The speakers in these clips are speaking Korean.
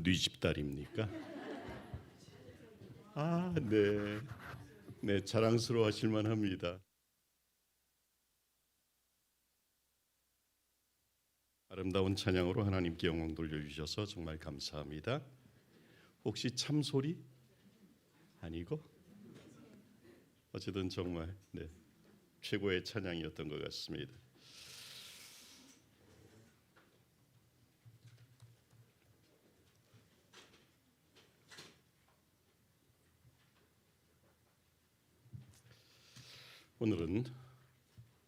네 집딸입니까? 네. 네, 자랑스러워하실 만합니다. 아름다운 찬양으로 하나님께 영광 돌려주셔서 정말 감사합니다. 혹시 참소리? 아니고? 어쨌든 정말 최고의 찬양이었던 것 같습니다. 오늘은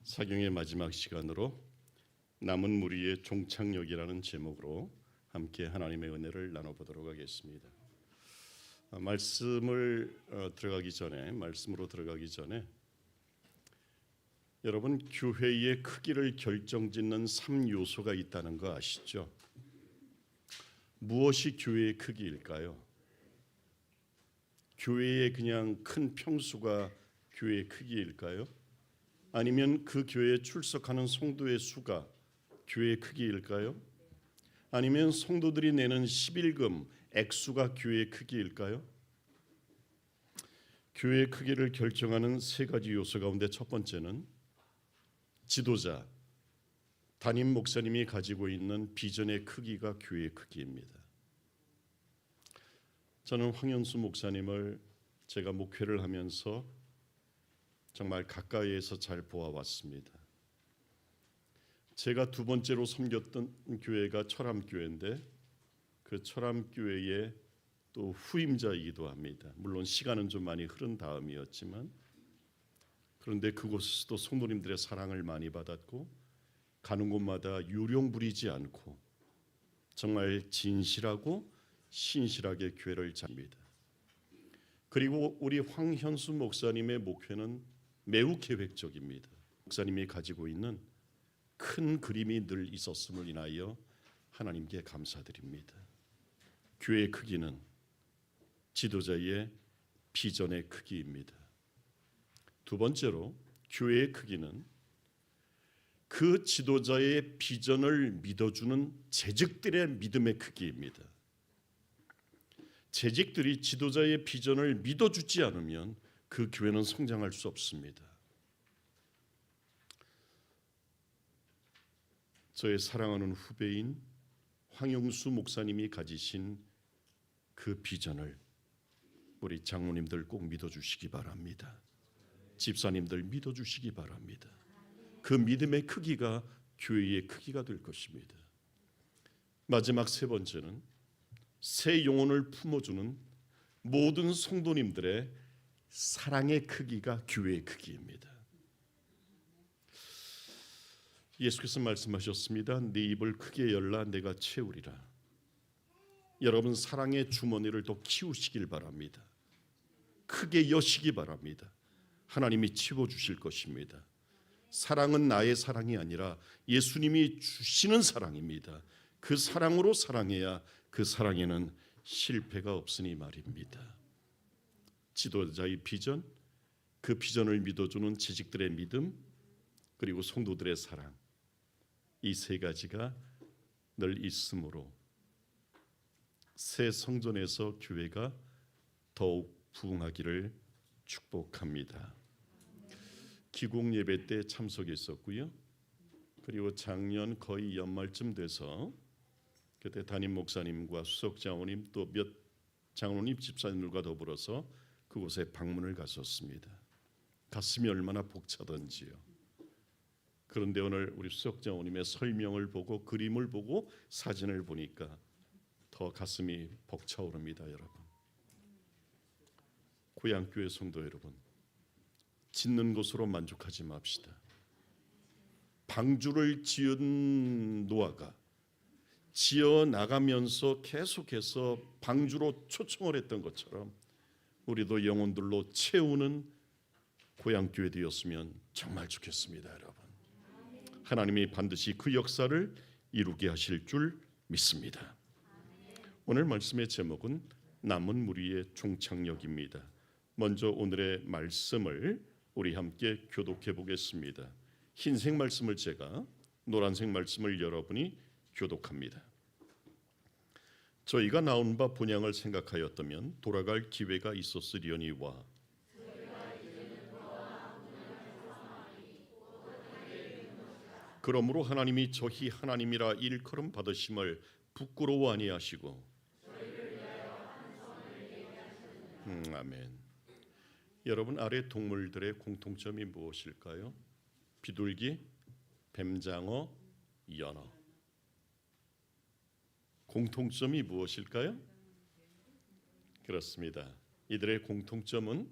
사경의 마지막 시간으로 남은 무리의 종착역이라는 제목으로 함께 하나님의 은혜를 나눠보도록 하겠습니다. 말씀으로 들어가기 전에 여러분, 교회의 크기를 결정짓는 3요소가 있다는 거 아시죠? 무엇이 교회의 크기일까요? 교회의 그냥 큰 평수가 교회의 크기일까요? 아니면 그 교회에 출석하는 성도의 수가 교회의 크기일까요? 아니면 성도들이 내는 11금 액수가 교회의 크기일까요? 교회의 크기를 결정하는 세 가지 요소 가운데 첫 번째는 지도자, 담임 목사님이 가지고 있는 비전의 크기가 교회의 크기입니다. 저는 황현수 목사님을 제가 목회를 하면서 정말 가까이에서 잘 보아왔습니다. 제가 두 번째로 섬겼던 교회가 철암교회인데 그 철암교회의 또 후임자이기도 합니다. 물론 시간은 좀 많이 흐른 다음이었지만, 그런데 그곳에서도 성도님들의 사랑을 많이 받았고 가는 곳마다 요령 부리지 않고 정말 진실하고 신실하게 교회를 잡니다. 그리고 우리 황현수 목사님의 목회는 매우 계획적입니다. 목사님이 가지고 있는 큰 그림이 늘 있었음을 인하여 하나님께 감사드립니다. 교회의 크기는 지도자의 비전의 크기입니다. 두 번째로, 교회의 크기는 그 지도자의 비전을 믿어주는 재직들의 믿음의 크기입니다. 재직들이 지도자의 비전을 믿어주지 않으면 그 교회는 성장할 수 없습니다. 저의 사랑하는 후배인 황영수 목사님이 가지신 그 비전을 우리 장로님들 꼭 믿어주시기 바랍니다. 집사님들 믿어주시기 바랍니다. 그 믿음의 크기가 교회의 크기가 될 것입니다. 마지막 세 번째는 새 영혼을 품어주는 모든 성도님들의 사랑의 크기가 교회의 크기입니다. 예수께서 말씀하셨습니다. 네 입을 크게 열라 내가 채우리라. 여러분, 사랑의 주머니를 더 키우시길 바랍니다. 크게 여시기 바랍니다. 하나님이 채워주실 것입니다. 사랑은 나의 사랑이 아니라 예수님이 주시는 사랑입니다. 그 사랑으로 사랑해야 그 사랑에는 실패가 없으니 말입니다. 지도자의 비전, 그 비전을 믿어주는 지식들의 믿음, 그리고 성도들의 사랑, 이 세 가지가 늘 있으므로 새 성전에서 교회가 더욱 부흥하기를 축복합니다. 기공 예배 때 참석했었고요. 그리고 작년 거의 연말쯤 돼서 그때 담임 목사님과 수석 장로님 또 몇 장로님 집사님들과 더불어서 그곳에 방문을 갔었습니다. 가슴이 얼마나 벅차던지요. 그런데 오늘 우리 수석 장로님의 설명을 보고 그림을 보고 사진을 보니까 더 가슴이 벅차오릅니다. 여러분, 고향교회 성도 여러분, 짓는 것으로 만족하지 맙시다. 방주를 지은 노아가 지어 나가면서 계속해서 방주로 초청을 했던 것처럼 우리도 영혼들로 채우는 고향교회 되었으면 정말 좋겠습니다. 여러분, 하나님이 반드시 그 역사를 이루게 하실 줄 믿습니다. 오늘 말씀의 제목은 남은 무리의 종착역입니다. 먼저 오늘의 말씀을 우리 함께 교독해 보겠습니다. 흰색 말씀을 제가, 노란색 말씀을 여러분이 교독합니다. 저희가 나온 바 본향을 생각하였다면 돌아갈 기회가 있었으려니와 그러므로 하나님이 저희 하나님이라 일컬음 받으심을 부끄러워 아니하시고 아멘. 여러분, 아래 동물들의 공통점이 무엇일까요? 비둘기, 뱀장어, 연어. 공통점이 무엇일까요? 그렇습니다. 이들의 공통점은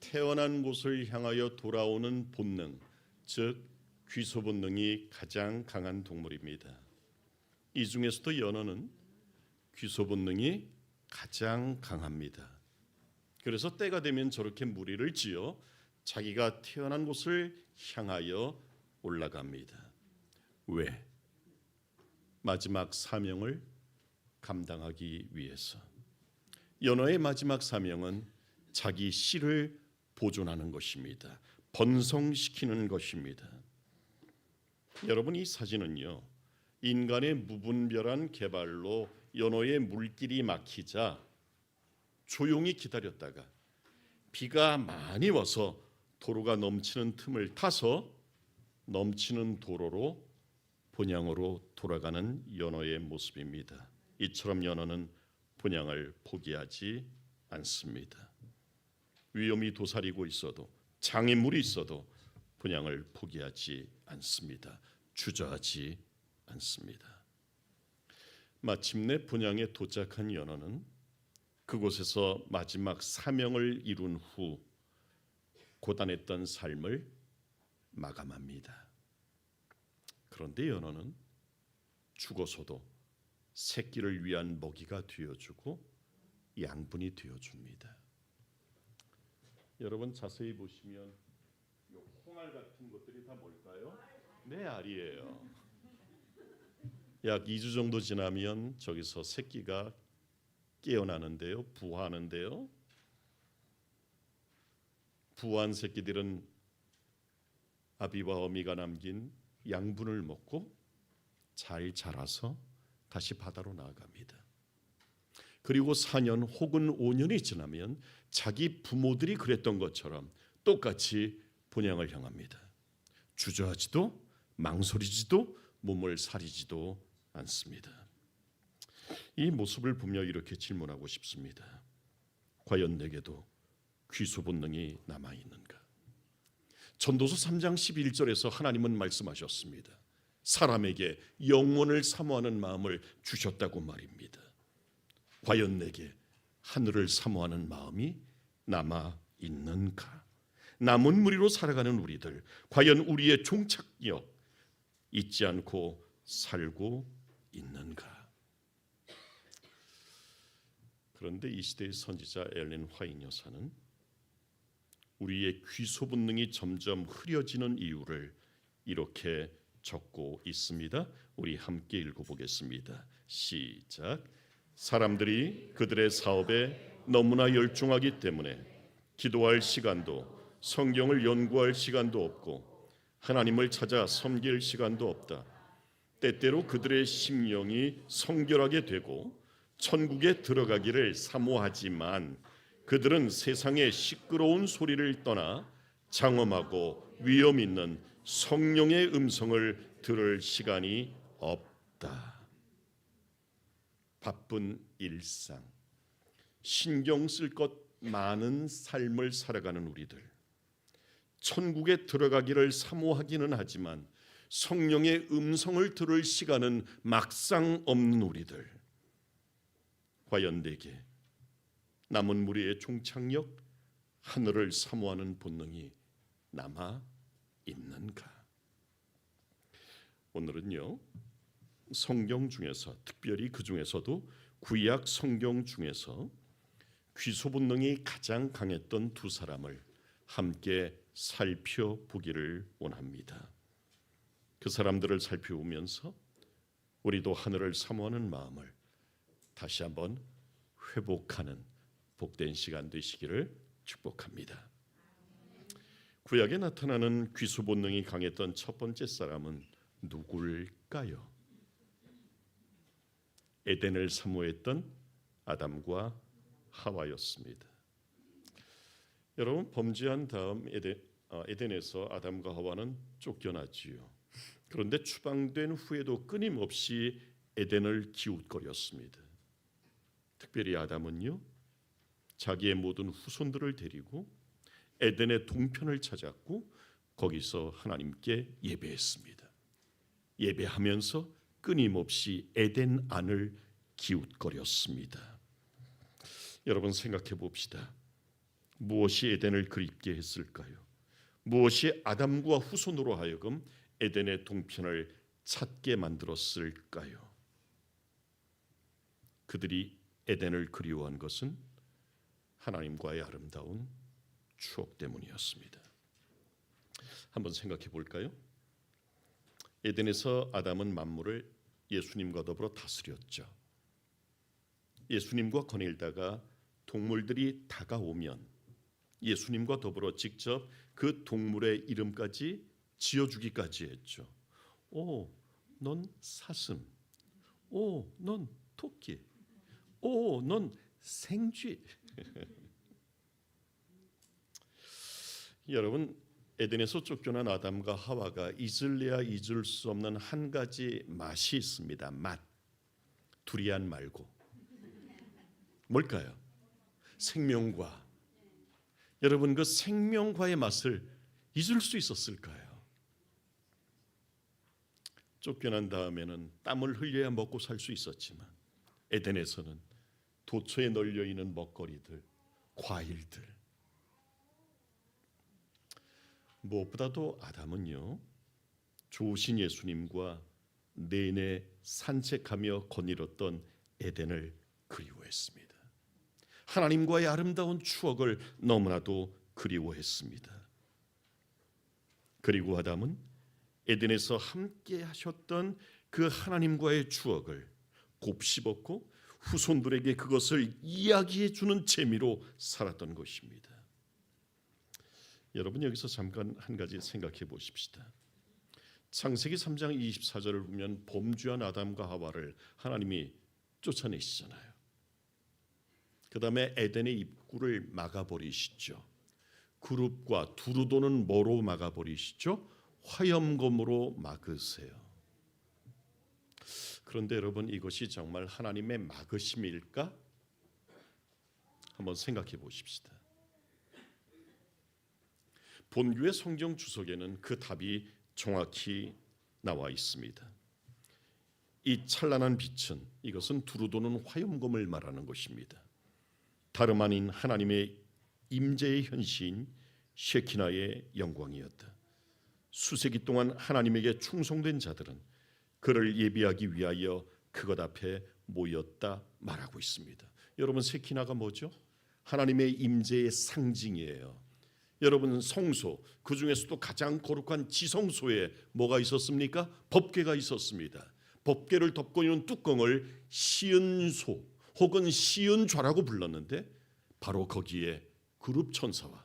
태어난 곳을 향하여 돌아오는 본능, 즉 귀소 본능이 가장 강한 동물입니다. 이 중에서도 연어는 귀소 본능이 가장 강합니다. 그래서 때가 되면 저렇게 무리를 지어 자기가 태어난 곳을 향하여 올라갑니다. 왜? 마지막 사명을 감당하기 위해서. 연어의 마지막 사명은 자기 씨를 보존하는 것입니다. 번성시키는 것입니다. 여러분, 이 사진은요, 인간의 무분별한 개발로 연어의 물길이 막히자 조용히 기다렸다가 비가 많이 와서 도로가 넘치는 틈을 타서 넘치는 도로로 본향으로 돌아가는 연어의 모습입니다. 이처럼 연어는 본향을 포기하지 않습니다. 위험이 도사리고 있어도, 장애물이 있어도 본향을 포기하지 않습니다. 주저하지 않습니다. 마침내 본향에 도착한 연어는 그곳에서 마지막 사명을 이룬 후 고단했던 삶을 마감합니다. 그런데 연어는 죽어서도 새끼를 위한 먹이가 되어주고 양분이 되어줍니다. 여러분, 자세히 보시면 홍알 같은 것들이 다 뭘까요? 네, 알이에요. 약 2주 정도 지나면 저기서 새끼가 깨어나는데요, 부화하는데요. 부화한 새끼들은 아비와 어미가 남긴 양분을 먹고 잘 자라서 다시 바다로 나아갑니다. 그리고 4년 혹은 5년이 지나면 자기 부모들이 그랬던 것처럼 똑같이 본향을 향합니다. 주저하지도 망설이지도 몸을 사리지도 않습니다. 이 모습을 보며 이렇게 질문하고 싶습니다. 과연 내게도 귀소 본능이 남아있는가? 전도서 3장 11절에서 하나님은 말씀하셨습니다. 사람에게 영원을 사모하는 마음을 주셨다고 말입니다. 과연 내게 하늘을 사모하는 마음이 남아있는가? 남은 무리로 살아가는 우리들, 과연 우리의 종착역 잊지 않고 살고 있는가? 그런데 이 시대의 선지자 엘렌 화이트 여사는 우리의 귀소 본능이 점점 흐려지는 이유를 이렇게 적고 있습니다. 우리 함께 읽어보겠습니다. 시작. 사람들이 그들의 사업에 너무나 열중하기 때문에 기도할 시간도 성경을 연구할 시간도 없고 하나님을 찾아 섬길 시간도 없다. 때때로 그들의 심령이 성결하게 되고 천국에 들어가기를 사모하지만 그들은 세상의 시끄러운 소리를 떠나 장엄하고 위험 있는 성령의 음성을 들을 시간이 없다. 바쁜 일상, 신경 쓸 것 많은 삶을 살아가는 우리들, 천국에 들어가기를 사모하기는 하지만 성령의 음성을 들을 시간은 막상 없는 우리들, 과연 내게 남은 무리의 종착역 하늘을 사모하는 본능이 남아 있는가? 오늘은요, 성경 중에서 특별히 그 중에서도 구약 성경 중에서 귀소 본능이 가장 강했던 두 사람을 함께 살펴보기를 원합니다. 그 사람들을 살펴보면서 우리도 하늘을 사모하는 마음을 다시 한번 회복하는 복된 시간 되시기를 축복합니다. 구약에 나타나는 귀소 본능이 강했던 첫 번째 사람은 누굴까요? 에덴을 사모했던 아담과 하와였습니다. 여러분, 범죄한 다음 에덴에서 아담과 하와는 쫓겨났지요. 그런데 추방된 후에도 끊임없이 에덴을 기웃거렸습니다. 특별히 아담은요, 자기의 모든 후손들을 데리고 에덴의 동편을 찾았고 거기서 하나님께 예배했습니다. 예배하면서 끊임없이 에덴 안을 기웃거렸습니다. 여러분, 생각해 봅시다. 무엇이 에덴을 그립게 했을까요? 무엇이 아담과 후손으로 하여금 에덴의 동편을 찾게 만들었을까요? 그들이 에덴을 그리워한 것은 하나님과의 아름다운 추억 때문이었습니다. 한번 생각해 볼까요? 에덴에서 아담은 만물을 예수님과 더불어 다스렸죠. 예수님과 거닐다가 동물들이 다가오면 예수님과 더불어 직접 그 동물의 이름까지 지어주기까지 했죠. 오, 넌 사슴. 오, 넌 토끼. 오, 넌 생쥐. 여러분, 에덴에서 쫓겨난 아담과 하와가 잊을래야 잊을 수 없는 한 가지 맛이 있습니다. 맛. 두리안 말고. 뭘까요? 생명과. 여러분, 그 생명과의 맛을 잊을 수 있었을까요? 쫓겨난 다음에는 땀을 흘려야 먹고 살 수 있었지만 에덴에서는 도처에 널려 있는 먹거리들, 과일들, 무엇보다도 아담은요, 좋으신 예수님과 내내 산책하며 거닐었던 에덴을 그리워했습니다. 하나님과의 아름다운 추억을 너무나도 그리워했습니다. 그리고 아담은 에덴에서 함께 하셨던 그 하나님과의 추억을 곱씹었고 후손들에게 그것을 이야기해 주는 재미로 살았던 것입니다. 여러분, 여기서 잠깐 한 가지 생각해 보십시다. 창세기 3장 24절을 보면 범죄한 아담과 하와를 하나님이 쫓아내시잖아요. 그 다음에 에덴의 입구를 막아버리시죠. 그룹과 두루 도는 뭐로 막아버리시죠? 화염검으로 막으세요. 그런데 여러분, 이것이 정말 하나님의 막으심일까? 한번 생각해 보십시다. 본교의 성경 주석에는 그 답이 정확히 나와 있습니다. 이 찬란한 빛은, 이것은 두루 도는 화염검을 말하는 것입니다. 다름 아닌 하나님의 임재의 현시인 셰키나의 영광이었다. 수세기 동안 하나님에게 충성된 자들은 그를 예비하기 위하여 그것 앞에 모였다 말하고 있습니다. 여러분, 셰키나가 뭐죠? 하나님의 임재의 상징이에요. 여러분, 성소, 그 중에서도 가장 거룩한 지성소에 뭐가 있었습니까? 법궤가 있었습니다. 법궤를 덮고 있는 뚜껑을 시은소 혹은 시은좌라고 불렀는데, 바로 거기에 그룹 천사와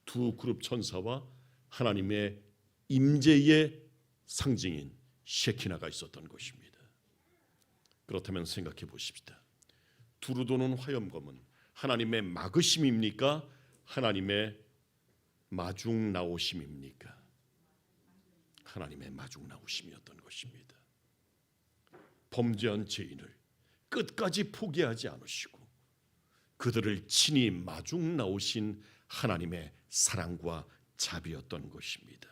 두 그룹 천사와 하나님의 임재의 상징인 셰키나가 있었던 것입니다. 그렇다면 생각해 보십시다. 두루 도는 화염검은 하나님의 막으심입니까? 하나님의 마중 나오심입니까? 하나님의 마중 나오심이었던 것입니다. 범죄한 죄인을 끝까지 포기하지 않으시고 그들을 친히 마중 나오신 하나님의 사랑과 자비였던 것입니다.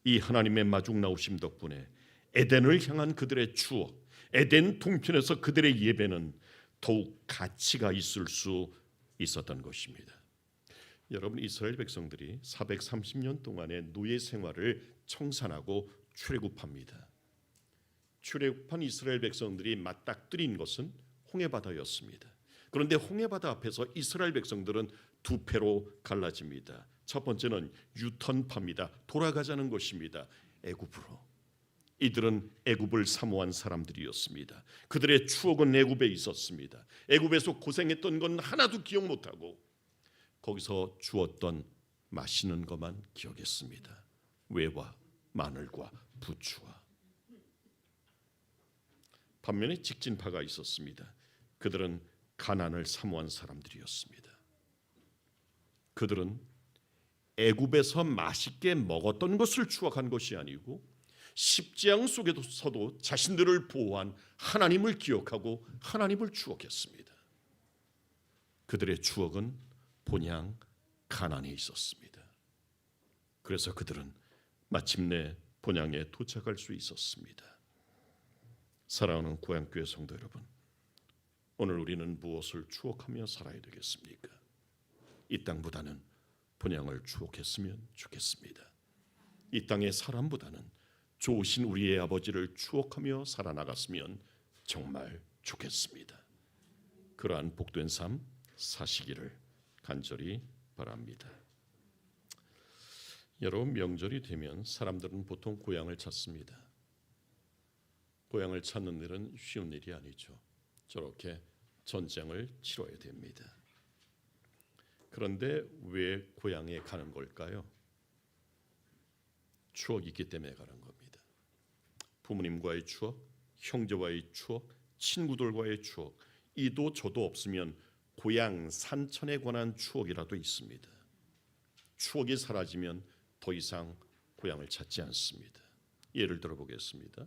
이 하나님의 마중 나오심 덕분에 에덴을 향한 그들의 추억, 에덴 동편에서 그들의 예배는 더욱 가치가 있을 수 있었던 것입니다. 여러분, 이스라엘 백성들이 430년 동안의 노예 생활을 청산하고 출애굽합니다. 출애굽한 이스라엘 백성들이 맞닥뜨린 것은 홍해바다였습니다. 그런데 홍해바다 앞에서 이스라엘 백성들은 두 패로 갈라집니다. 첫 번째는 유턴파입니다. 돌아가자는 것입니다. 애굽으로. 이들은 애굽을 사모한 사람들이었습니다. 그들의 추억은 애굽에 있었습니다. 애굽에서 고생했던 건 하나도 기억 못하고 거기서 주었던 맛있는 것만 기억했습니다. 외와 마늘과 부추와. 반면에 직진파가 있었습니다. 그들은 가난을 사모한 사람들이었습니다. 그들은 애굽에서 맛있게 먹었던 것을 추억한 것이 아니고 십지양 속에서도 자신들을 보호한 하나님을 기억하고 하나님을 추억했습니다. 그들의 추억은 본향 가나안에 있었습니다. 그래서 그들은 마침내 본향에 도착할 수 있었습니다. 사랑하는 고향교회 성도 여러분, 오늘 우리는 무엇을 추억하며 살아야 되겠습니까? 이 땅보다는 본향을 추억했으면 좋겠습니다. 이 땅의 사람보다는 좋으신 우리의 아버지를 추억하며 살아나갔으면 정말 좋겠습니다. 그러한 복된 삶 사시기를 간절히 바랍니다. 여러분, 명절이 되면 사람들은 보통 고향을 찾습니다. 고향을 찾는 일은 쉬운 일이 아니죠. 저렇게 전쟁을 치러야 됩니다. 그런데 왜 고향에 가는 걸까요? 추억이 있기 때문에 가는 겁니다. 부모님과의 추억, 형제와의 추억, 친구들과의 추억, 이도 저도 없으면 고향 산천에 관한 추억이라도 있습니다. 추억이 사라지면 더 이상 고향을 찾지 않습니다. 예를 들어 보겠습니다.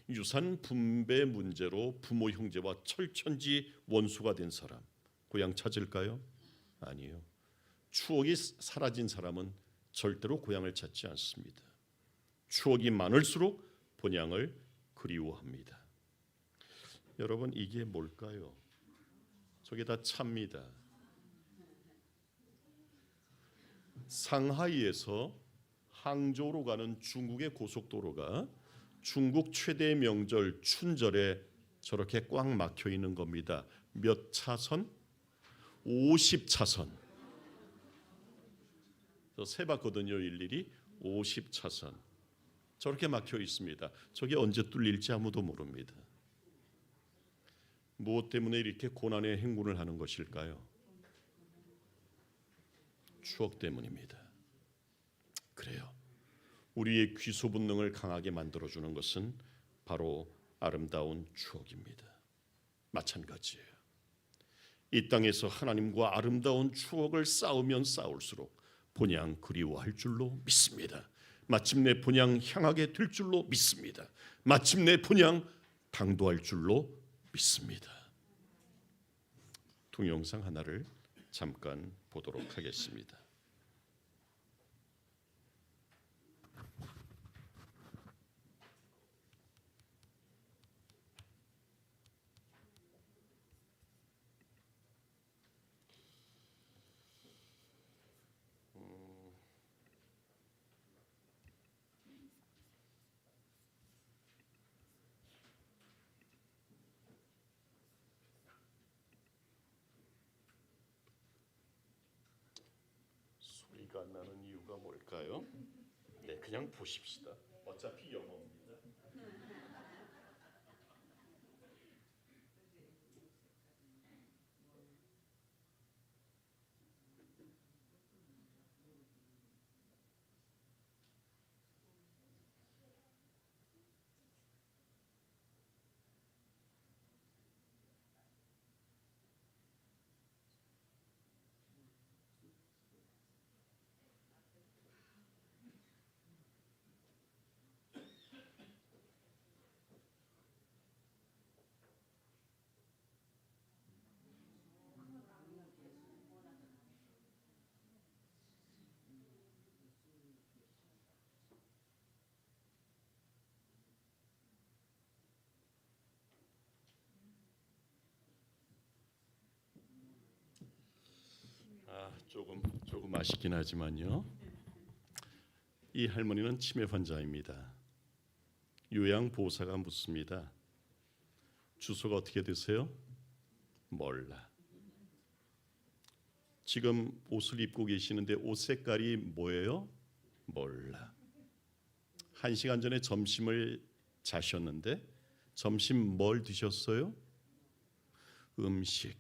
유산 분배 문제로 부모 형제와 철천지 원수가 된 사람, 고향 찾을까요? 아니요. 추억이 사라진 사람은 절대로 고향을 찾지 않습니다. 추억이 많을수록 본향을 그리워합니다. 여러분, 이게 뭘까요? 저게 다 차입니다. 상하이에서 항저우로 가는 중국의 고속도로가 중국 최대 명절 춘절에 저렇게 꽉 막혀 있는 겁니다. 몇 차선? 50차선. 저 세봤거든요. 일일이 50차선. 저렇게 막혀 있습니다. 저게 언제 뚫릴지 아무도 모릅니다. 무엇 때문에 이렇게 고난의 행군을 하는 것일까요? 추억 때문입니다. 그래요. 우리의 귀소 본능을 강하게 만들어주는 것은 바로 아름다운 추억입니다. 마찬가지예요. 이 땅에서 하나님과 아름다운 추억을 쌓으면 쌓을수록 본향 그리워할 줄로 믿습니다. 마침내 본향 향하게 될 줄로 믿습니다. 마침내 본향 당도할 줄로 믿습니다. 동영상 하나를 잠깐 보도록 하겠습니다. 소리가 안 나는 이유가 뭘까요? 네, 그냥 보십시다. 어차피 영어입니다. 조금 아쉽긴 하지만요. 이 할머니는 치매 환자입니다. 요양보호사가 묻습니다. 주소가 어떻게 되세요? 몰라. 지금 옷을 입고 계시는데 옷 색깔이 뭐예요? 몰라. 1시간 전에 점심을 자셨는데 점심 뭘 드셨어요? 음식.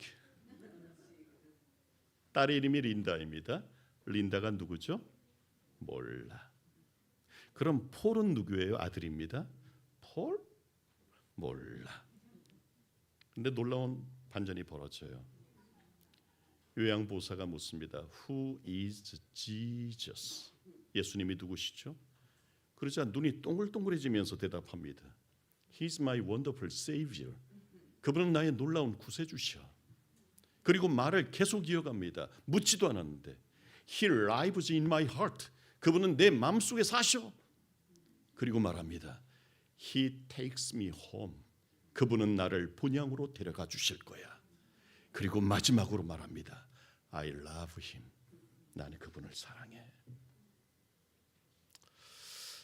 딸의 이름이 린다입니다. 린다가 누구죠? 몰라. 그럼 폴은 누구예요? 아들입니다. 폴? 몰라. 근데 놀라운 반전이 벌어져요. 요양보사가 묻습니다. Who is Jesus? 예수님이 누구시죠? 그러자 눈이 동글동글해지면서 대답합니다. He's my wonderful Savior. 그분은 나의 놀라운 구세주시야. 그리고 말을 계속 이어갑니다. 묻지도 않았는데 He lives in my heart. 그분은 내 마음속에 사셔. 그리고 말합니다. He takes me home. 그분은 나를 본향으로 데려가 주실 거야. 그리고 마지막으로 말합니다. I love him. 나는 그분을 사랑해.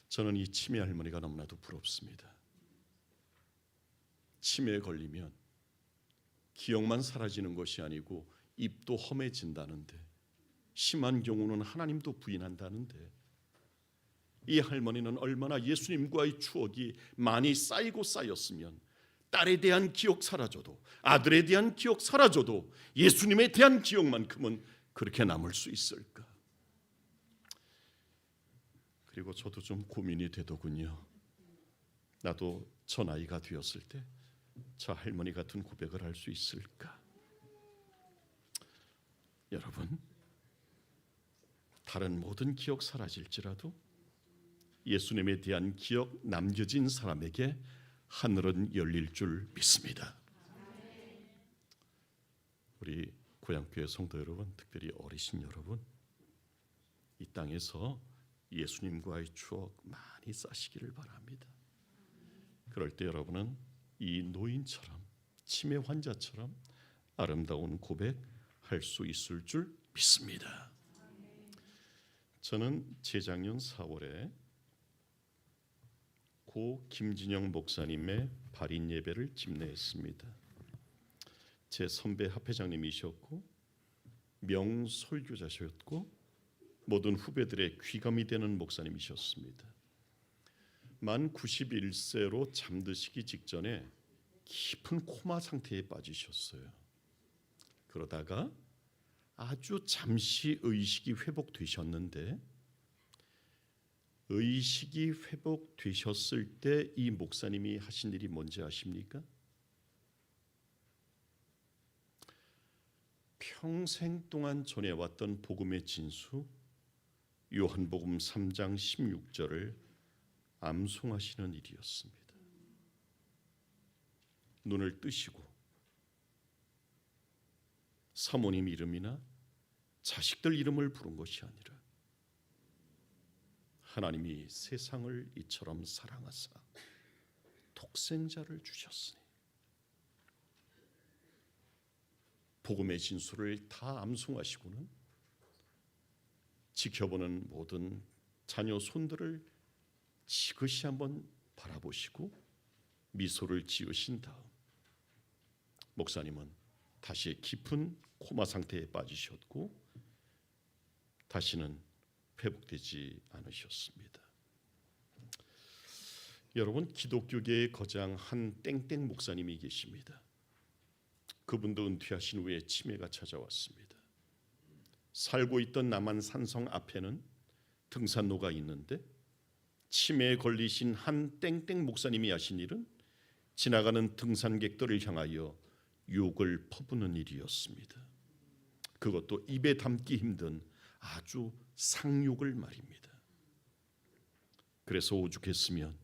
저는 이 치매 할머니가 너무나도 부럽습니다. 치매에 걸리면 기억만 사라지는 것이 아니고 입도 험해진다는데, 심한 경우는 하나님도 부인한다는데, 이 할머니는 얼마나 예수님과의 추억이 많이 쌓이고 쌓였으면 딸에 대한 기억 사라져도, 아들에 대한 기억 사라져도 예수님에 대한 기억만큼은 그렇게 남을 수 있을까? 그리고 저도 좀 고민이 되더군요. 나도 저 나이가 되었을 때 저 할머니 같은 고백을 할 수 있을까? 여러분, 다른 모든 기억 사라질지라도 예수님에 대한 기억 남겨진 사람에게 하늘은 열릴 줄 믿습니다. 우리 고향교회 성도 여러분, 특별히 어르신 여러분, 이 땅에서 예수님과의 추억 많이 쌓으시기를 바랍니다. 그럴 때 여러분은 이 노인처럼, 치매 환자처럼 아름다운 고백할 수 있을 줄 믿습니다. 저는 재작년 4월에 고 김진영 목사님의 발인 예배를 집례했습니다. 제 선배 합회장님이셨고 명설교자셨고 모든 후배들의 귀감이 되는 목사님이셨습니다. 만 91세로 잠드시기 직전에 깊은 코마 상태에 빠지셨어요. 그러다가 아주 잠시 의식이 회복되셨는데, 의식이 회복되셨을 때 이 목사님이 하신 일이 뭔지 아십니까? 평생 동안 전해왔던 복음의 진수 요한복음 3장 16절을 암송하시는 일이었습니다. 눈을 뜨시고 사모님 이름이나 자식들 이름을 부른 것이 아니라 하나님이 세상을 이처럼 사랑하사 독생자를 주셨으니, 복음의 진수를 다 암송하시고는 지켜보는 모든 자녀 손들을 지그시 한번 바라보시고 미소를 지으신 다음 목사님은 다시 깊은 코마 상태에 빠지셨고 다시는 회복되지 않으셨습니다. 여러분, 기독교계의 거장 한 땡땡 목사님이 계십니다. 그분도 은퇴하신 후에 치매가 찾아왔습니다. 살고 있던 남한 산성 앞에는 등산로가 있는데 치매에 걸리신 한 땡땡 목사님이 하신 일은 지나가는 등산객들을 향하여 욕을 퍼부는 일이었습니다. 그것도 입에 담기 힘든 아주 상욕을 말입니다. 그래서 오죽했으면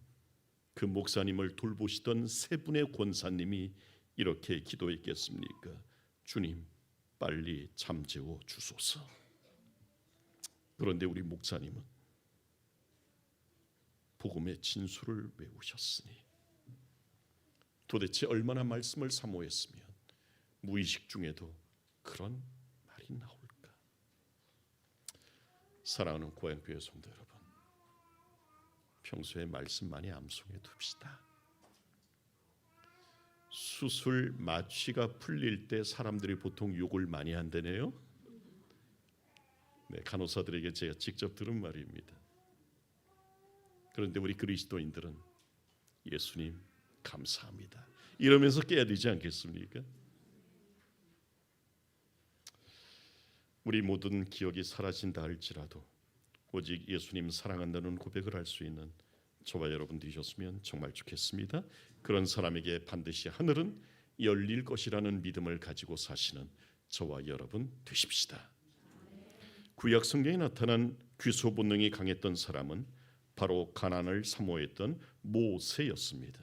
그 목사님을 돌보시던 세 분의 권사님이 이렇게 기도했겠습니까? 주님, 빨리 잠재워 주소서. 그런데 우리 목사님은 복음의 진수를 외우셨으니 도대체 얼마나 말씀을 사모했으면 무의식 중에도 그런 말이 나올까? 사랑하는 고향교회 성도 여러분, 평소에 말씀 많이 암송해 둡시다. 수술 마취가 풀릴 때 사람들이 보통 욕을 많이 한다네요. 네, 간호사들에게 제가 직접 들은 말입니다. 그런데 우리 그리스도인들은 예수님 감사합니다 이러면서 깨야 되지 않겠습니까? 우리 모든 기억이 사라진다 할지라도 오직 예수님 사랑한다는 고백을 할 수 있는 저와 여러분 되셨으면 정말 좋겠습니다. 그런 사람에게 반드시 하늘은 열릴 것이라는 믿음을 가지고 사시는 저와 여러분 되십시다. 구약 성경에 나타난 귀소 본능이 강했던 사람은 바로 가나안을 사모했던 모세였습니다.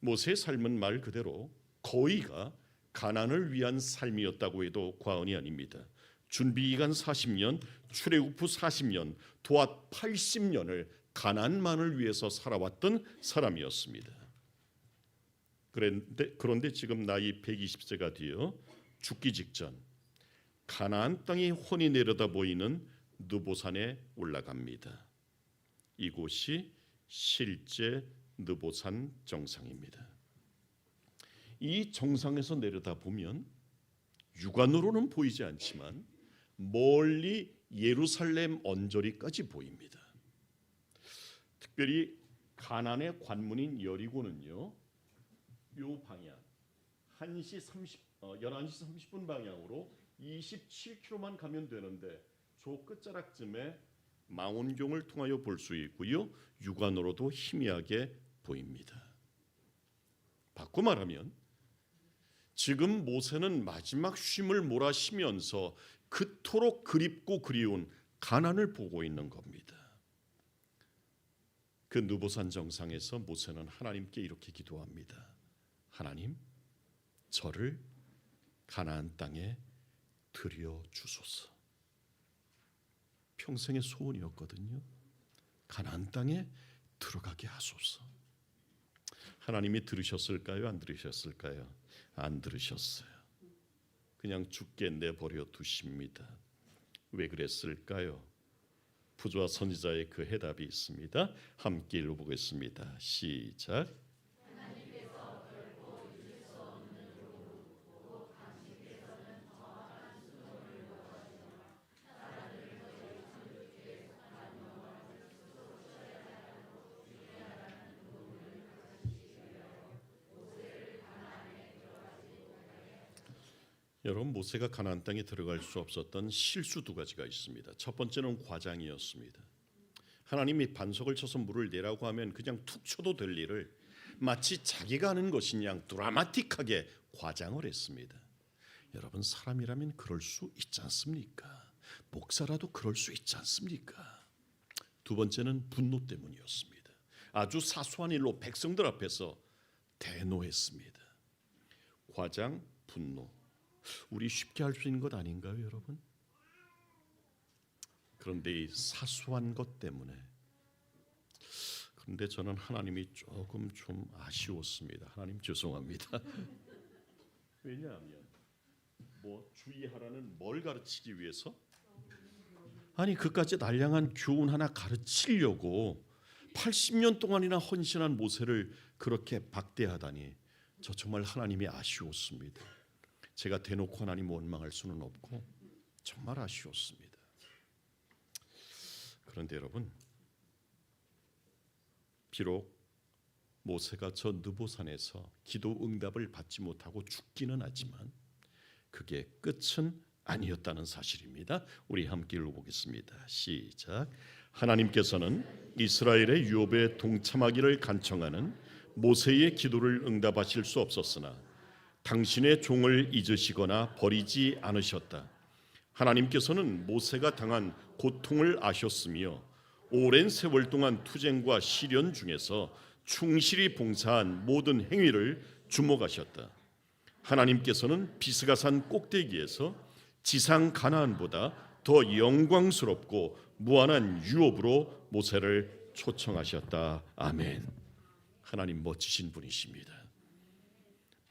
모세의 삶은 말 그대로 거의가 가나안을 위한 삶이었다고 해도 과언이 아닙니다. 준비기간 40년, 출애굽 후 40년, 도합 80년을 가나안만을 위해서 살아왔던 사람이었습니다. 그런데 지금 나이 120세가 되어 죽기 직전 가나안 땅이 훤히 내려다 보이는 느보산에 올라갑니다. 이곳이 실제 느보산 정상입니다. 이 정상에서 내려다 보면 육안으로는 보이지 않지만 멀리 예루살렘 언저리까지 보입니다. 특별히 가나안의 관문인 여리고는요, 이 방향 11시 30분 방향으로 27km만 가면 되는데 저 끝자락쯤에 망원경을 통하여 볼 수 있고요, 육안으로도 희미하게 보입니다. 바꿔 말하면 지금 모세는 마지막 쉼을 몰아쉬면서 그토록 그립고 그리운 가나안을 보고 있는 겁니다. 그 느보산 정상에서 모세는 하나님께 이렇게 기도합니다. 하나님, 저를 가나안 땅에 들여 주소서. 평생의 소원이었거든요. 가나안 땅에 들어가게 하소서. 하나님이 들으셨을까요? 안 들으셨을까요? 안 들으셨어요. 그냥 죽게 내버려 두십니다. 왜 그랬을까요? 부조와 선지자의 그 해답이 있습니다. 함께 읽어보겠습니다. 시작. 여러분, 모세가 가나안 땅에 들어갈 수 없었던 실수 두 가지가 있습니다. 첫 번째는 과장이었습니다. 하나님이 반석을 쳐서 물을 내라고 하면 그냥 툭 쳐도 될 일을 마치 자기가 하는 것인 양 드라마틱하게 과장을 했습니다. 여러분, 사람이라면 그럴 수 있지 않습니까? 목사라도 그럴 수 있지 않습니까? 두 번째는 분노 때문이었습니다. 아주 사소한 일로 백성들 앞에서 대노했습니다. 과장, 분노. 우리 쉽게 할 수 있는 것 아닌가요, 여러분? 그런데 이 사소한 것 때문에, 그런데 저는 하나님이 조금 좀 아쉬웠습니다. 하나님 죄송합니다. 왜냐하면 주의하라는 뭘 가르치기 위해서? 아니, 그까지 날량한 교훈 하나 가르치려고 80년 동안이나 헌신한 모세를 그렇게 박대하다니, 저 정말 하나님이 아쉬웠습니다. 제가 대놓고 하나님 원망할 수는 없고 정말 아쉬웠습니다. 그런데 여러분, 비록 모세가 저 느보산에서 기도 응답을 받지 못하고 죽기는 하지만 그게 끝은 아니었다는 사실입니다. 우리 함께 읽어보겠습니다. 시작. 하나님께서는 이스라엘의 유업에 동참하기를 간청하는 모세의 기도를 응답하실 수 없었으나 당신의 종을 잊으시거나 버리지 않으셨다. 하나님께서는 모세가 당한 고통을 아셨으며 오랜 세월 동안 투쟁과 시련 중에서 충실히 봉사한 모든 행위를 주목하셨다. 하나님께서는 비스가산 꼭대기에서 지상 가나안보다 더 영광스럽고 무한한 유업으로 모세를 초청하셨다. 아멘. 하나님 멋지신 분이십니다.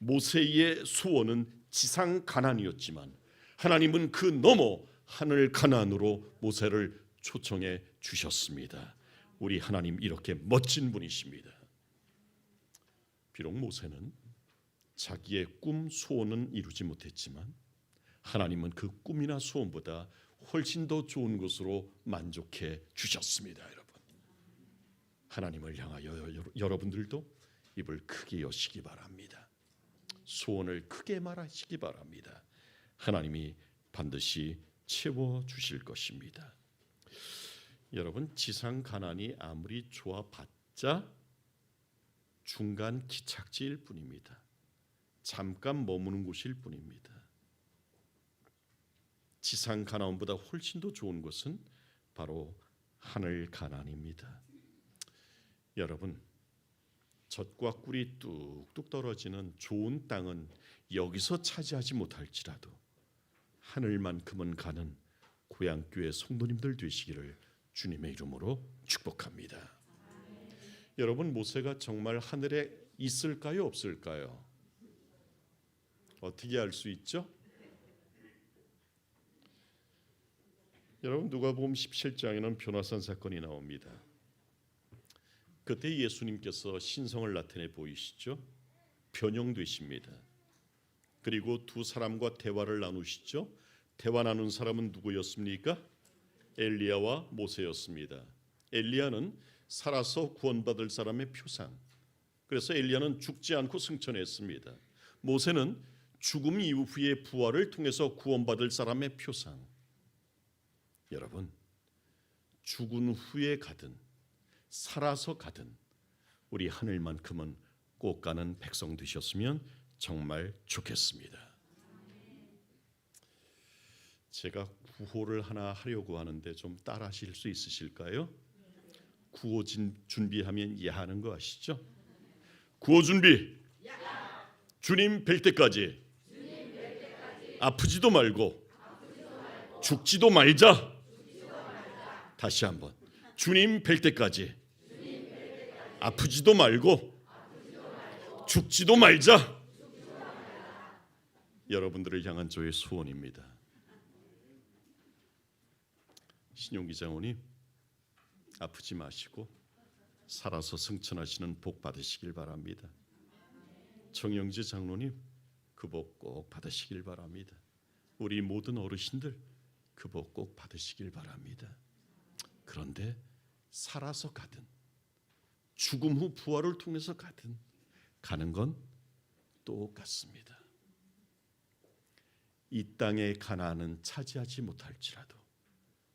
모세의 소원은 지상 가나안이었지만 하나님은 그 너머 하늘 가나안으로 모세를 초청해 주셨습니다. 우리 하나님 이렇게 멋진 분이십니다. 비록 모세는 자기의 꿈, 소원은 이루지 못했지만 하나님은 그 꿈이나 소원보다 훨씬 더 좋은 것으로 만족해 주셨습니다. 여러분, 하나님을 향하여 여러분들도 입을 크게 여시기 바랍니다. 소원을 크게 말하시기 바랍니다. 하나님이 반드시 채워주실 것입니다. 여러분, 지상 가난이 아무리 좋아봤자 중간 기착지일 뿐입니다. 잠깐 머무는 곳일 뿐입니다. 지상 가나안보다 훨씬 더 좋은 것은 바로 하늘 가나안입니다. 여러분, 젖과 꿀이 뚝뚝 떨어지는 좋은 땅은 여기서 차지하지 못할지라도 하늘만큼은 가는 고향교회 성도님들 되시기를 주님의 이름으로 축복합니다. 여러분, 모세가 정말 하늘에 있을까요, 없을까요? 어떻게 알 수 있죠? 여러분, 누가복음 17장에는 변화산 사건이 나옵니다. 그때 예수님께서 신성을 나타내 보이시죠? 변형되십니다. 그리고 두 사람과 대화를 나누시죠? 대화 나눈 사람은 누구였습니까? 엘리야와 모세였습니다. 엘리야는 살아서 구원받을 사람의 표상. 그래서 엘리야는 죽지 않고 승천했습니다. 모세는 죽음 이후의 부활을 통해서 구원받을 사람의 표상. 여러분, 죽은 후에 가든 살아서 가든 우리 하늘만큼은 꼭 가는 백성 되셨으면 정말 좋겠습니다. 제가 구호를 하나 하려고 하는데 좀 따라하실 수 있으실까요? 구호 준비하면 야 하는 거 아시죠? 구호 준비. 주님 뵐 때까지 아프지도 말고 죽지도 말자. 다시 한번. 주님 뵐 때까지 아프지도 말고 죽지도 말자. 여러분들을 향한 저의 소원입니다. 신용기 장로님, 아프지 마시고 살아서 승천하시는 복 받으시길 바랍니다. 정영지 장로님, 그 복 꼭 받으시길 바랍니다. 우리 모든 어르신들 그 복 꼭 받으시길 바랍니다. 그런데 살아서 가든 죽음 후 부활을 통해서 가든 가는 건 똑같습니다. 이 땅의 가나안은 차지하지 못할지라도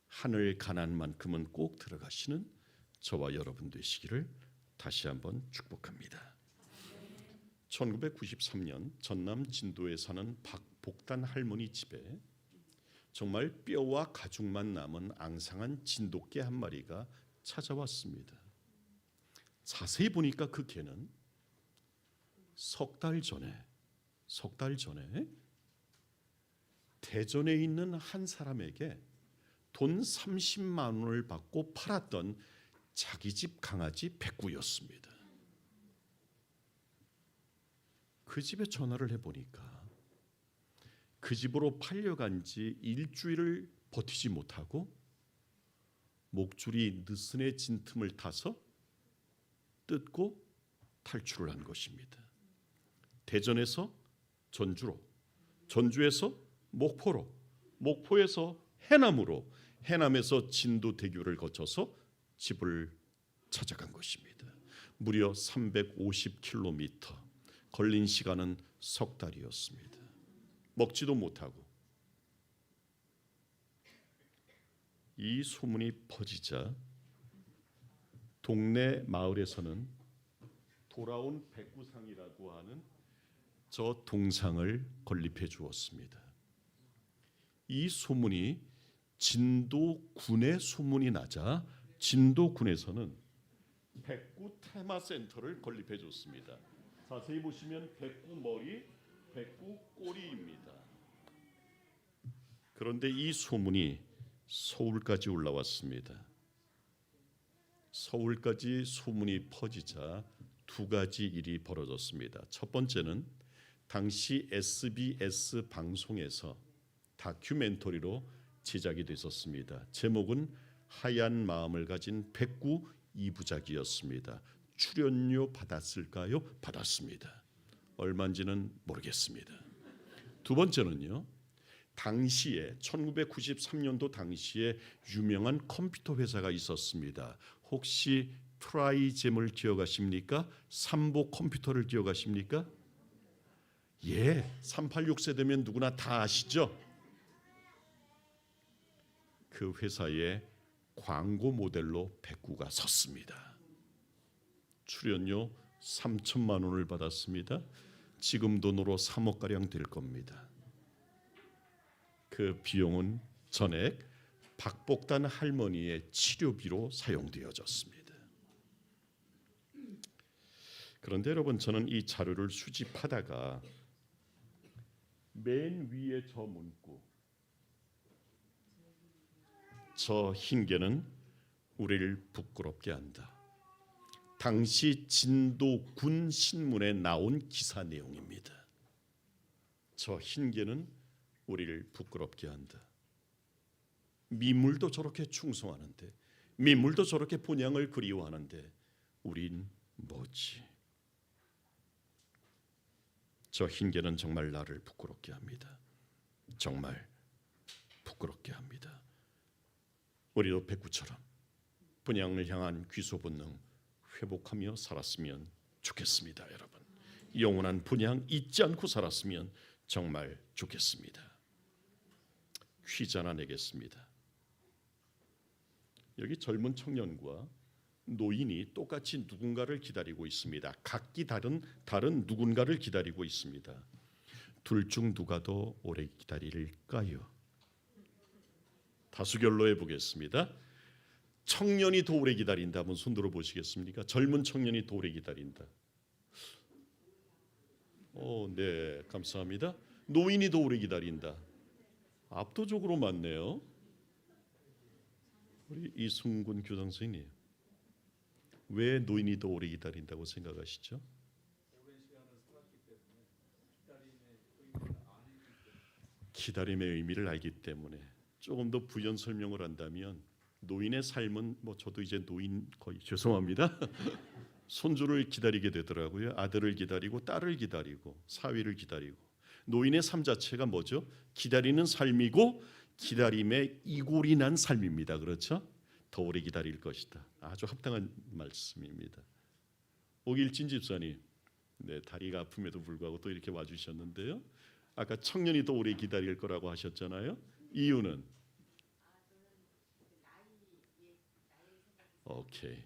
하늘 가나안만큼은 꼭 들어가시는 저와 여러분 되시기를 다시 한번 축복합니다. 1993년 전남 진도에 사는 박복단 할머니 집에 정말 뼈와 가죽만 남은 앙상한 진돗개 한 마리가 찾아왔습니다. 자세히 보니까 그 개는 석 달 전에 대전에 있는 한 사람에게 돈 30만 원을 받고 팔았던 자기 집 강아지 백구였습니다. 그 집에 전화를 해보니까 그 집으로 팔려간 지 일주일을 버티지 못하고 목줄이 느슨해진 틈을 타서 뜯고 탈출을 한 것입니다. 대전에서 전주로, 전주에서 목포로, 목포에서 해남으로, 해남에서 진도대교를 거쳐서 집을 찾아간 것입니다. 무려 350km, 걸린 시간은 석 달이었습니다. 먹지도 못하고. 이 소문이 퍼지자 동네 마을에서는 돌아온 백구상이라고 하는 저 동상을 건립해 주었습니다. 이 소문이 진도군에 소문이 나자 진도군에서는 백구 테마센터를 건립해 줬습니다. 자세히 보시면 백구 머리, 백구 꼬리입니다. 그런데 이 소문이 서울까지 올라왔습니다. 서울까지 소문이 퍼지자 두 가지 일이 벌어졌습니다. 첫 번째는 당시 SBS 방송에서 다큐멘터리로 제작이 됐었습니다. 제목은 하얀 마음을 가진 백구 2부작이었습니다. 출연료 받았을까요? 받았습니다. 얼마인지는 모르겠습니다. 두 번째는요, 당시에 1993년도 당시에 유명한 컴퓨터 회사가 있었습니다. 혹시 트라이젬을 기억하십니까? 삼보 컴퓨터를 기억하십니까? 예, 386세대면 누구나 다 아시죠? 그 회사에 광고 모델로 백구가 섰습니다. 출연료 3천만 원을 받았습니다. 지금 돈으로 3억 가량 될 겁니다. 그 비용은 전액 박복단 할머니의 치료비로 사용되어졌습니다. 그런데 여러분, 저는 이 자료를 수집하다가 맨 위에 저 문구, 저 흰개는 우리를 부끄럽게 한다. 당시 진도군 신문에 나온 기사 내용입니다. 저 흰개는 우리를 부끄럽게 한다. 미물도 저렇게 충성하는데, 미물도 저렇게 본향을 그리워하는데 우린 뭐지? 저 흰개는 정말 나를 부끄럽게 합니다. 정말 부끄럽게 합니다. 우리도 백구처럼 본향을 향한 귀소 본능 회복하며 살았으면 좋겠습니다. 여러분, 영원한 본향 잊지 않고 살았으면 정말 좋겠습니다. 퀴즈 하나 내겠습니다. 여기 젊은 청년과 노인이 똑같이 누군가를 기다리고 있습니다. 각기 다른 누군가를 기다리고 있습니다. 둘 중 누가 더 오래 기다릴까요? 다수결로 해보겠습니다. 청년이 더 오래 기다린다. 한번 손 들어 보시겠습니까? 젊은 청년이 더 오래 기다린다. 네, 감사합니다. 노인이 더 오래 기다린다. 압도적으로 많네요. 우리 이승군 교장 선생님, 왜 노인이 더 오래 기다린다고 생각하시죠? 기다림의 의미를 알기 때문에. 조금 더 부연 설명을 한다면, 노인의 삶은, 저도 이제 노인 거의, 죄송합니다. 손주를 기다리게 되더라고요. 아들을 기다리고 딸을 기다리고 사위를 기다리고. 노인의 삶 자체가 뭐죠? 기다리는 삶이고 기다림에 이골이 난 삶입니다. 그렇죠? 더 오래 기다릴 것이다. 아주 합당한 말씀입니다. 오길진 집사님, 네, 다리가 아픔에도 불구하고 또 이렇게 와주셨는데요. 아까 청년이 더 오래 기다릴 거라고 하셨잖아요. 이유는? 오케이.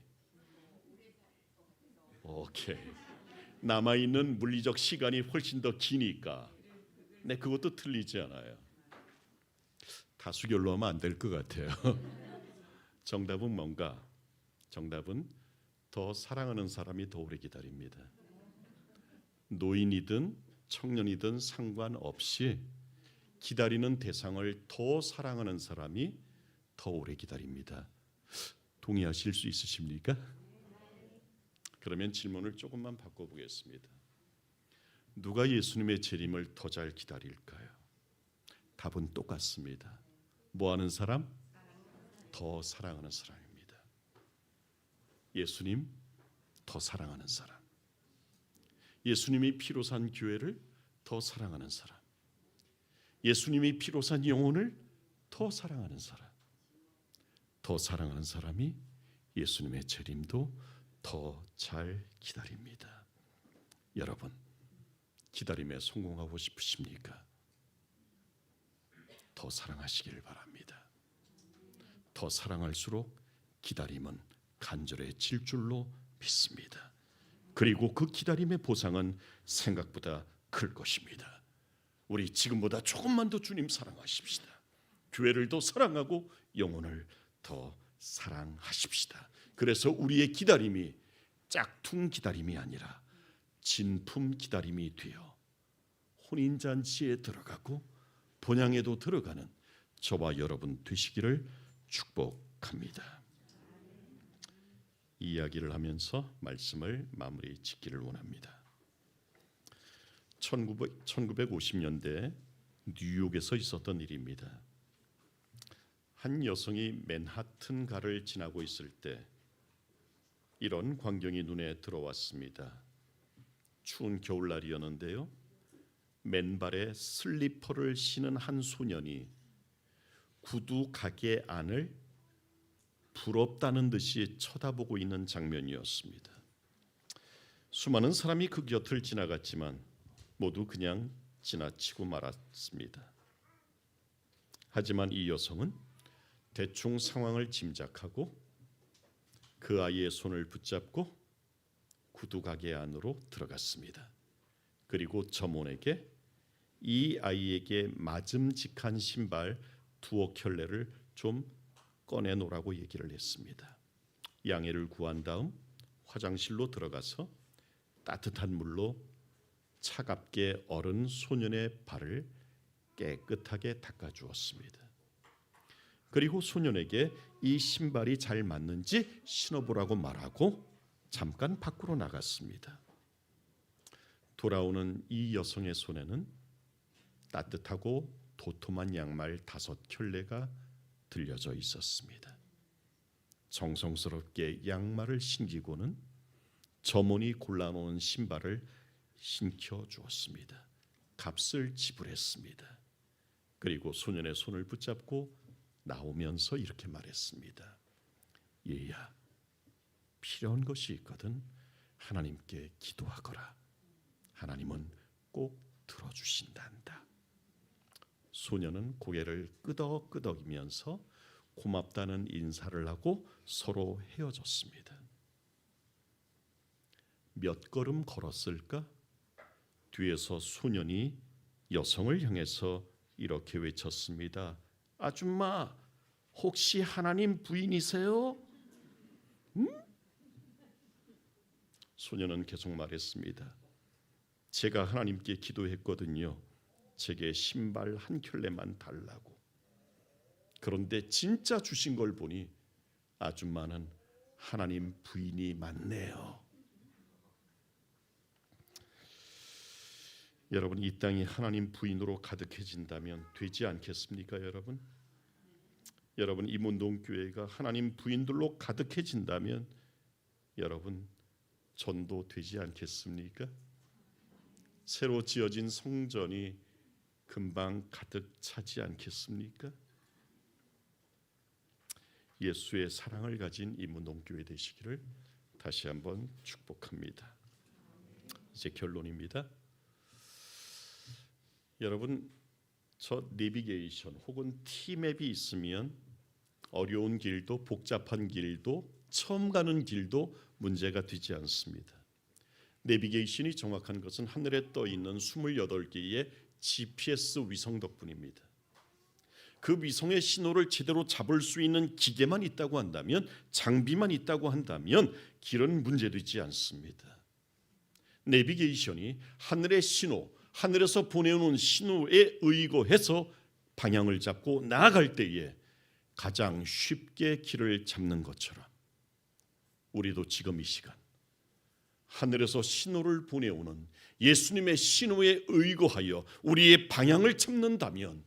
남아있는 물리적 시간이 훨씬 더 기니까. 네, 그것도 틀리지 않아요. 다수결로 하면 안 될 것 같아요. 정답은 뭔가? 정답은 더 사랑하는 사람이 더 오래 기다립니다. 노인이든 청년이든 상관없이 기다리는 대상을 더 사랑하는 사람이 더 오래 기다립니다. 동의하실 수 있으십니까? 그러면 질문을 조금만 바꿔보겠습니다. 누가 예수님의 재림을 더 잘 기다릴까요? 답은 똑같습니다. 뭐 하는 사람? 더 사랑하는 사람입니다. 예수님 더 사랑하는 사람. 예수님이 피로 산 교회를 더 사랑하는 사람. 예수님이 피로 산 영혼을 더 사랑하는 사람. 더 사랑하는 사람이 예수님의 재림도 더 잘 기다립니다. 여러분, 기다림에 성공하고 싶으십니까? 더 사랑하시길 바랍니다. 더 사랑할수록 기다림은 간절해질 줄로 믿습니다. 그리고 그 기다림의 보상은 생각보다 클 것입니다. 우리 지금보다 조금만 더 주님 사랑하십시다. 교회를 더 사랑하고 영혼을 더 사랑하십시다. 그래서 우리의 기다림이 짝퉁 기다림이 아니라 진품 기다림이 되어 혼인잔치에 들어가고 본향에도 들어가는 저와 여러분 되시기를 축복합니다. 이 이야기를 하면서 말씀을 마무리 짓기를 원합니다. 1950년대 뉴욕에서 있었던 일입니다. 한 여성이 맨하튼가를 지나고 있을 때 이런 광경이 눈에 들어왔습니다. 추운 겨울날이었는데요. 맨발에 슬리퍼를 신은 한 소년이 구두 가게 안을 부럽다는 듯이 쳐다보고 있는 장면이었습니다. 수많은 사람이 그 곁을 지나갔지만 모두 그냥 지나치고 말았습니다. 하지만 이 여성은 대충 상황을 짐작하고 그 아이의 손을 붙잡고 구두 가게 안으로 들어갔습니다. 그리고 점원에게 이 아이에게 맞음직한 신발 두어 켤레를 좀 꺼내놓으라고 얘기를 했습니다. 양해를 구한 다음 화장실로 들어가서 따뜻한 물로 차갑게 얼은 소년의 발을 깨끗하게 닦아주었습니다. 그리고 소년에게 이 신발이 잘 맞는지 신어보라고 말하고 잠깐 밖으로 나갔습니다. 돌아오는 이 여성의 손에는 따뜻하고 도톰한 양말 5켤레가 들려져 있었습니다. 정성스럽게 양말을 신기고는 점원이 골라놓은 신발을 신겨 주었습니다. 값을 지불했습니다. 그리고 소년의 손을 붙잡고 나오면서 이렇게 말했습니다. 얘야, 필요한 것이 있거든 하나님께 기도하거라. 하나님은 꼭 들어주신단다. 소년은 고개를 끄덕끄덕이면서 고맙다는 인사를 하고 서로 헤어졌습니다. 몇 걸음 걸었을까? 뒤에서 소년이 여성을 향해서 이렇게 외쳤습니다. 아줌마, 혹시 하나님 부인이세요? 소년은 계속 말했습니다. 제가 하나님께 기도했거든요. 제게 신발 한 켤레만 달라고. 그런데 진짜 주신 걸 보니 아줌마는 하나님 부인이 맞네요. 여러분, 이 땅이 하나님 부인으로 가득해진다면 되지 않겠습니까, 여러분? 여러분, 임원동교회가 하나님 부인들로 가득해진다면 여러분, 전도되지 않겠습니까? 새로 지어진 성전이 금방 가득 차지 않겠습니까? 예수의 사랑을 가진 임원동교회 되시기를 다시 한번 축복합니다. 이제 결론입니다. 여러분, 저 내비게이션 혹은 T맵이 있으면 어려운 길도 복잡한 길도 처음 가는 길도 문제가 되지 않습니다. 내비게이션이 정확한 것은 하늘에 떠 있는 28개의 GPS 위성 덕분입니다. 그 위성의 신호를 제대로 잡을 수 있는 기계만 있다고 한다면, 장비만 있다고 한다면 길은 문제되지 않습니다. 내비게이션이 하늘의 신호, 하늘에서 보내오는 신호에 의거해서 방향을 잡고 나아갈 때에 가장 쉽게 길을 잡는 것처럼 우리도 지금 이 시간 하늘에서 신호를 보내오는 예수님의 신호에 의거하여 우리의 방향을 찾는다면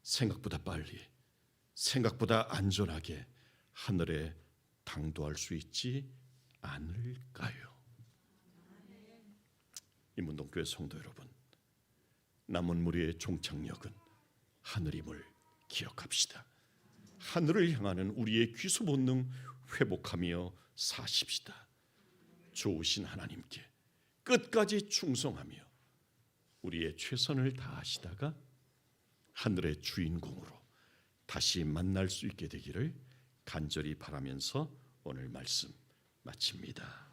생각보다 빨리, 생각보다 안전하게 하늘에 당도할 수 있지 않을까요? 임문동교회 성도 여러분, 남은 우리의 종착역은 하늘임을 기억합시다. 하늘을 향하는 우리의 귀소 본능 회복하며 사십시다. 좋으신 하나님께 끝까지 충성하며 우리의 최선을 다하시다가 하늘의 주인공으로 다시 만날 수 있게 되기를 간절히 바라면서 오늘 말씀 마칩니다.